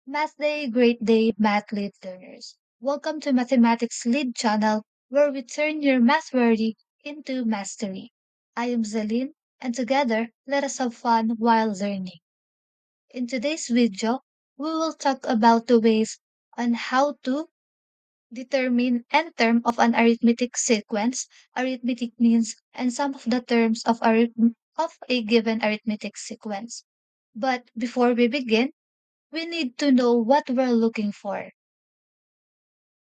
Math Day, Great Day, Math Lead learners. Welcome to Mathematics Lead channel, where we turn your math worry into mastery. I am Celine, and together, let us have fun while learning. In today's video, we will talk about the ways on how to determine n term of an arithmetic sequence, arithmetic means, and some of the terms of a given arithmetic sequence. But before we begin, we need to know what we're looking for,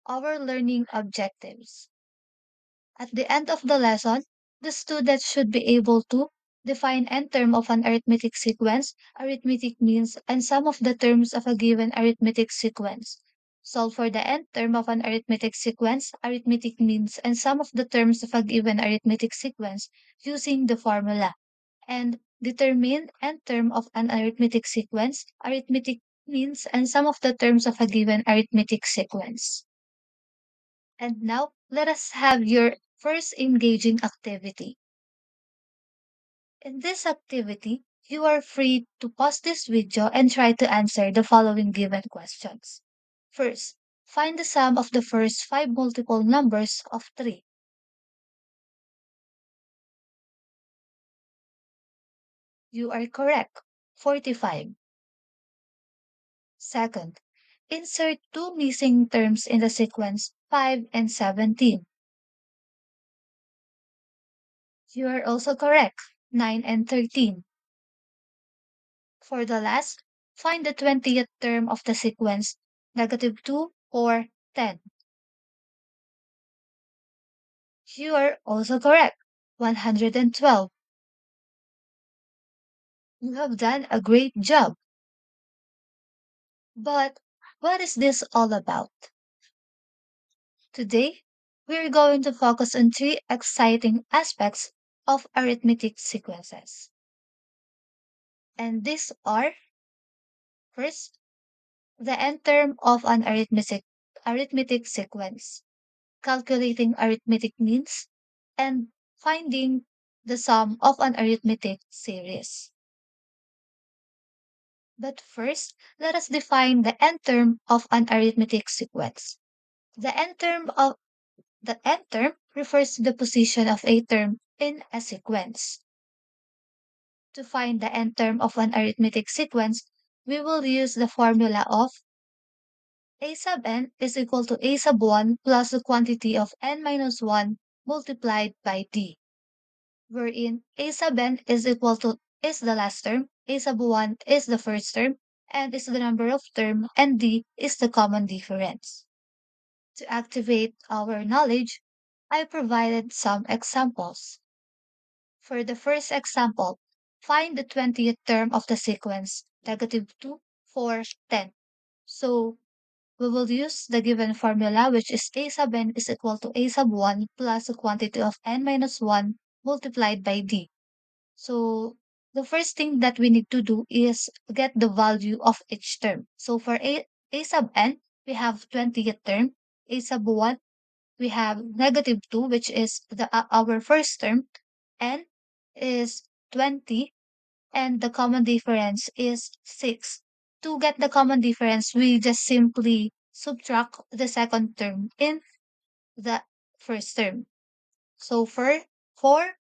our learning objectives. At the end of the lesson, the student should be able to define n term of an arithmetic sequence, arithmetic means, and some of the terms of a given arithmetic sequence. Solve for the n term of an arithmetic sequence, arithmetic means, and some of the terms of a given arithmetic sequence using the formula. And determine n term of an arithmetic sequence, arithmetic means, and some of the terms of a given arithmetic sequence. And now, let us have your first engaging activity. In this activity, you are free to pause this video and try to answer the following given questions. First, find the sum of the first 5 multiple numbers of 3. You are correct. 45. Second, insert two missing terms in the sequence 5 and 17. You are also correct. 9 and 13. For the last, find the 20th term of the sequence -2 or 10. You are also correct. 112. You have done a great job. But what is this all about? Today, we're going to focus on three exciting aspects of arithmetic sequences. And these are, first, the n term of an arithmetic sequence, calculating arithmetic means, and finding the sum of an arithmetic series. But first, let us define the n term of an arithmetic sequence. The n term of the n term refers to the position of a term in a sequence. To find the n term of an arithmetic sequence, we will use the formula of a sub n is equal to a sub 1 plus the quantity of n minus 1 multiplied by d, wherein a sub n is equal to is the last term, a sub 1 is the first term, and is the number of term, and d is the common difference. To activate our knowledge, I provided some examples. For the first example, find the 20th term of the sequence, -2, 4, 10. So we will use the given formula, which is a sub n is equal to a sub 1 plus the quantity of n minus 1 multiplied by d. So the first thing that we need to do is get the value of each term. So for a sub n, we have 20th term. A sub 1, we have -2, which is our first term. N is 20, and the common difference is 6. To get the common difference, we just simply subtract the second term in the first term. So for 4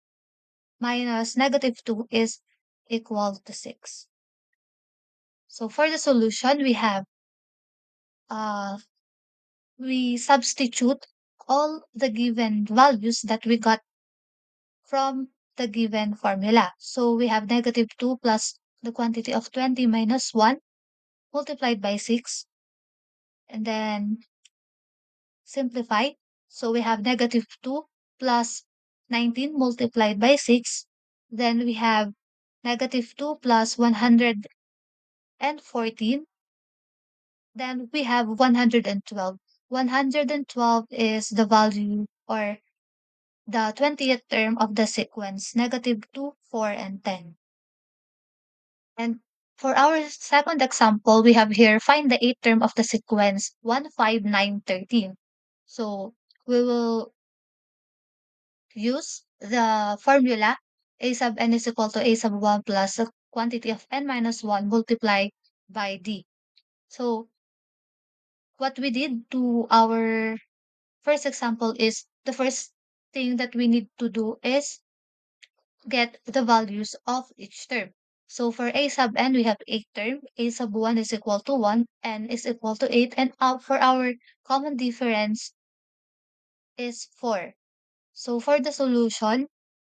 minus -2 is equal to 6. So for the solution, uh, we substitute all the given values that we got from the given formula. So we have -2 plus the quantity of 20 minus 1 multiplied by 6, and then simplify. So we have -2 plus 19 multiplied by 6. Then we have -2 plus 114. Then we have 112. 112 is the value or the 20th term of the sequence, -2, 4, and 10. And for our second example, we have here find the eighth term of the sequence 1, 5, 9, 13. So we will use the formula a sub n is equal to a sub 1 plus the quantity of n minus 1 multiplied by d. So what we did to our first example is the first thing that we need to do is get the values of each term. So for a sub n, we have 8 term, a sub 1 is equal to 1, n is equal to 8, and for our common difference is 4. So for the solution,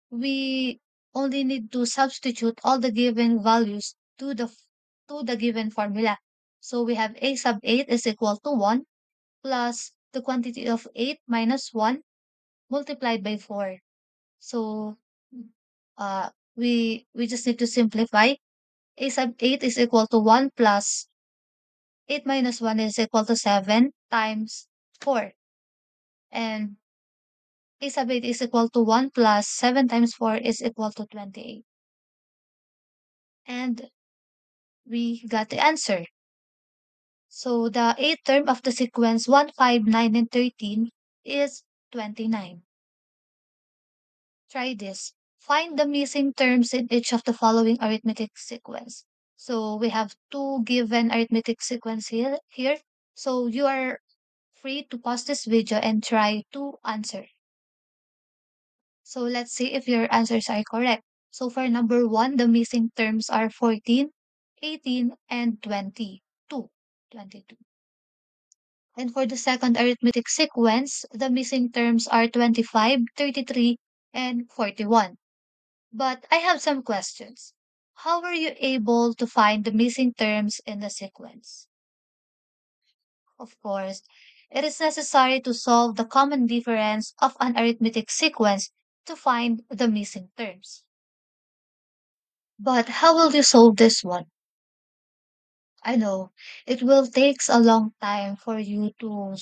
we only need to substitute all the given values to the given formula. So we have a sub 8 is equal to 1 plus the quantity of 8 minus 1 multiplied by 4. So we just need to simplify. A sub 8 is equal to 1 plus 8 minus 1 is equal to 7 times 4. And a sub 8 is equal to 1 plus 7 times 4 is equal to 28. And we got the answer. So the eighth term of the sequence 1, 5, 9, and 13 is 29. Try this. Find the missing terms in each of the following arithmetic sequence. So we have two given arithmetic sequence here. So you are free to pause this video and try to answer. So let's see if your answers are correct. So for number 1, the missing terms are 14, 18, and 22. 22. And for the second arithmetic sequence, the missing terms are 25, 33, and 41. But I have some questions. How were you able to find the missing terms in the sequence? Of course, it is necessary to solve the common difference of an arithmetic sequence to find the missing terms. But how will you solve this one? I know it will takes a long time for you to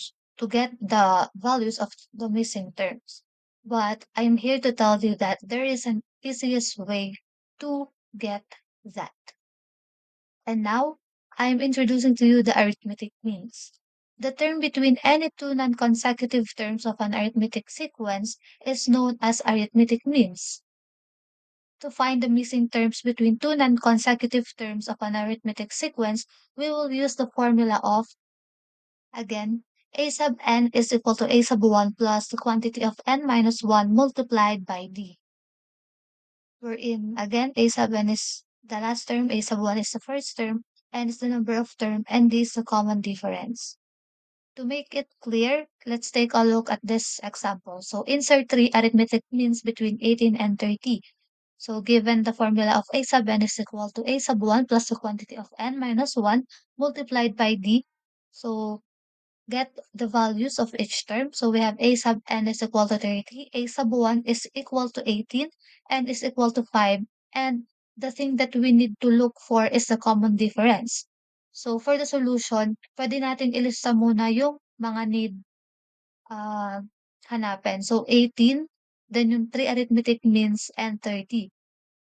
get the values of the missing terms. But I'm here to tell you that there is an easiest way to get that. And now I'm introducing to you the arithmetic means. The term between any two non-consecutive terms of an arithmetic sequence is known as arithmetic means. To find the missing terms between two non-consecutive terms of an arithmetic sequence, we will use the formula of, again, a sub n is equal to a sub 1 plus the quantity of n minus 1 multiplied by d. Wherein, again, a sub n is the last term, a sub 1 is the first term, n is the number of term, and d is the common difference. To make it clear, let's take a look at this example. So insert three arithmetic means between 18 and 30. So given the formula of a sub n is equal to a sub 1 plus the quantity of n minus 1 multiplied by d. So get the values of each term. So we have a sub n is equal to 30, a sub 1 is equal to 18, n is equal to 5. And the thing that we need to look for is the common difference. So for the solution, pwede natin ilista muna yung mga need hanapin. So 18, then yung 3 arithmetic means, and 30.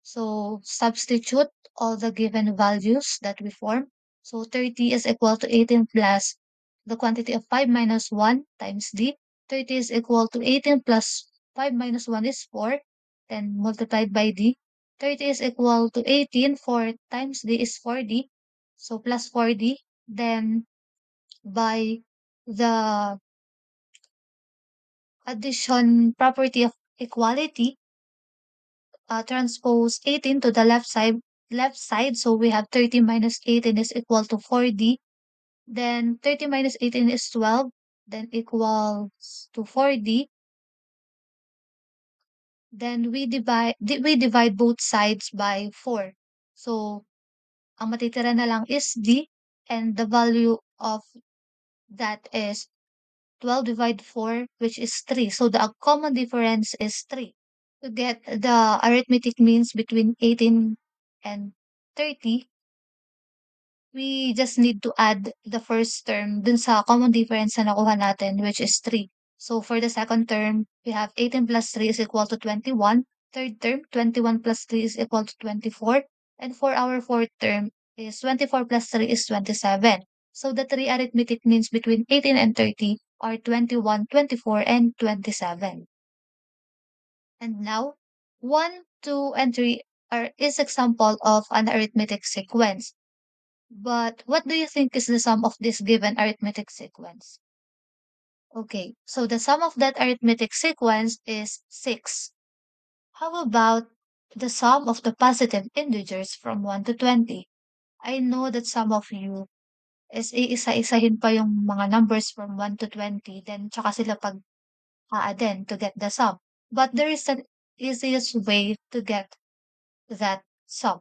So substitute all the given values that we form. So 30 is equal to 18 plus the quantity of 5 minus 1 times d. 30 is equal to 18 plus 5 minus 1 is 4, then multiplied by d. 30 is equal to 18, 4 times d is 4d. So plus 4d, then by the addition property of equality, transpose 18 to the left side. So we have 30 minus 18 is equal to 4d. Then 30 minus 18 is 12, then equals to 4d. Then we divide both sides by 4. So ang matitira na lang is d, and the value of that is 12 divided 4, which is 3. So the common difference is 3. To get the arithmetic means between 18 and 30, we just need to add the first term dun sa common difference na nakuha natin, which is 3. So for the second term, we have 18 plus 3 is equal to 21. Third term, 21 plus 3 is equal to 24. And for our fourth term is 24 plus 3 is 27. So the three arithmetic means between 18 and 30 are 21, 24, and 27. And now, 1, 2, and 3 is example of an arithmetic sequence. But what do you think is the sum of this given arithmetic sequence? Okay, so the sum of that arithmetic sequence is 6. How about the sum of the positive integers from 1 to 20? I know that some of you is iisa-isahin pa yung mga numbers from 1 to 20, then tsaka sila pag-a-addin to get the sum. But there is an easiest way to get that sum.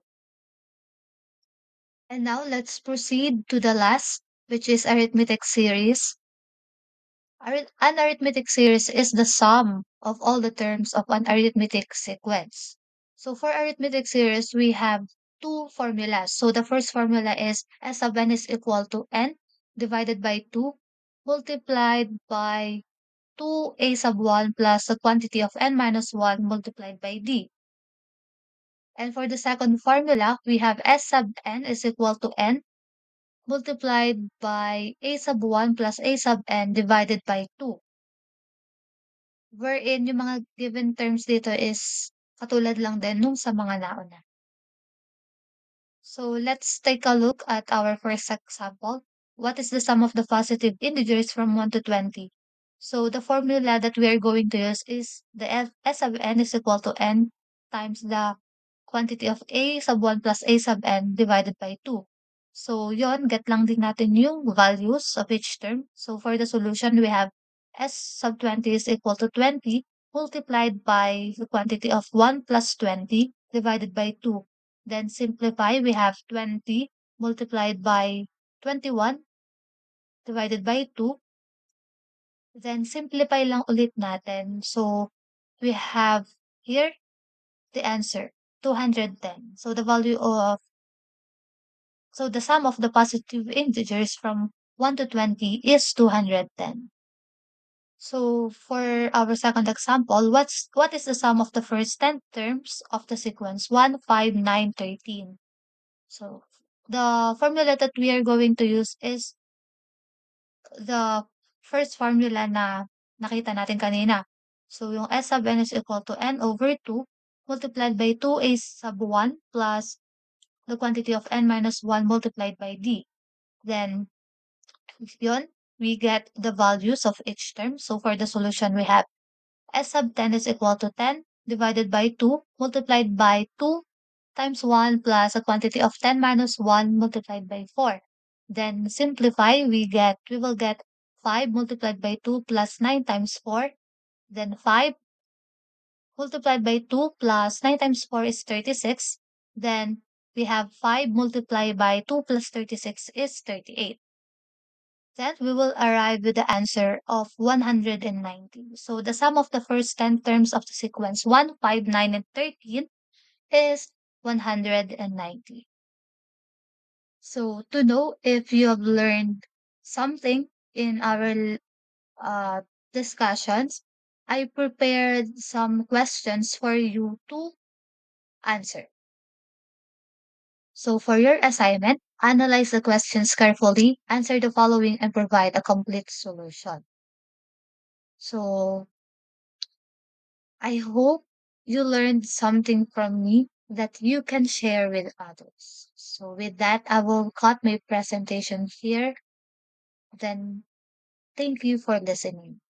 And now let's proceed to the last, which is arithmetic series. An arithmetic series is the sum of all the terms of an arithmetic sequence. So for arithmetic series, we have two formulas. So the first formula is S sub n is equal to n divided by 2 multiplied by 2a sub 1 plus the quantity of n minus 1 multiplied by d. And for the second formula, we have S sub n is equal to n multiplied by a sub 1 plus a sub n divided by 2. Wherein yung mga given terms dito is katulad lang din nung sa mga nauna. So let's take a look at our first example. What is the sum of the positive integers from 1 to 20? So the formula that we are going to use is the S sub n is equal to n times the quantity of a sub 1 plus a sub n divided by 2. So yon, get lang din natin yung values of each term. So for the solution, we have S sub 20 is equal to 20 multiplied by the quantity of 1 plus 20 divided by 2. Then simplify, we have 20 multiplied by 21 divided by 2. Then simplify lang ulit natin. So we have here the answer, 210. So the sum of the positive integers from 1 to 20 is 210. So for our second example, what is the sum of the first 10 terms of the sequence 1, 5, 9, 13? So the formula that we are going to use is the first formula na nakita natin kanina. So yung S sub n is equal to n over 2 multiplied by 2a sub 1 plus the quantity of n minus 1 multiplied by d. Then yun, we get the values of each term. So for the solution, we have S sub 10 is equal to 10 divided by 2 multiplied by 2 times 1 plus a quantity of 10 minus 1 multiplied by 4. Then simplify, we will get 5 multiplied by 2 plus 9 times 4. Then 5 multiplied by 2 plus 9 times 4 is 36. Then we have 5 multiplied by 2 plus 36 is 38. Then we will arrive with the answer of 190. So the sum of the first 10 terms of the sequence 1, 5, 9, and 13 is 190. So to know if you have learned something in our discussions, I prepared some questions for you to answer. So for your assignment, analyze the questions carefully, answer the following, and provide a complete solution. So I hope you learned something from me that you can share with others. So with that, I will cut my presentation here. Then thank you for listening.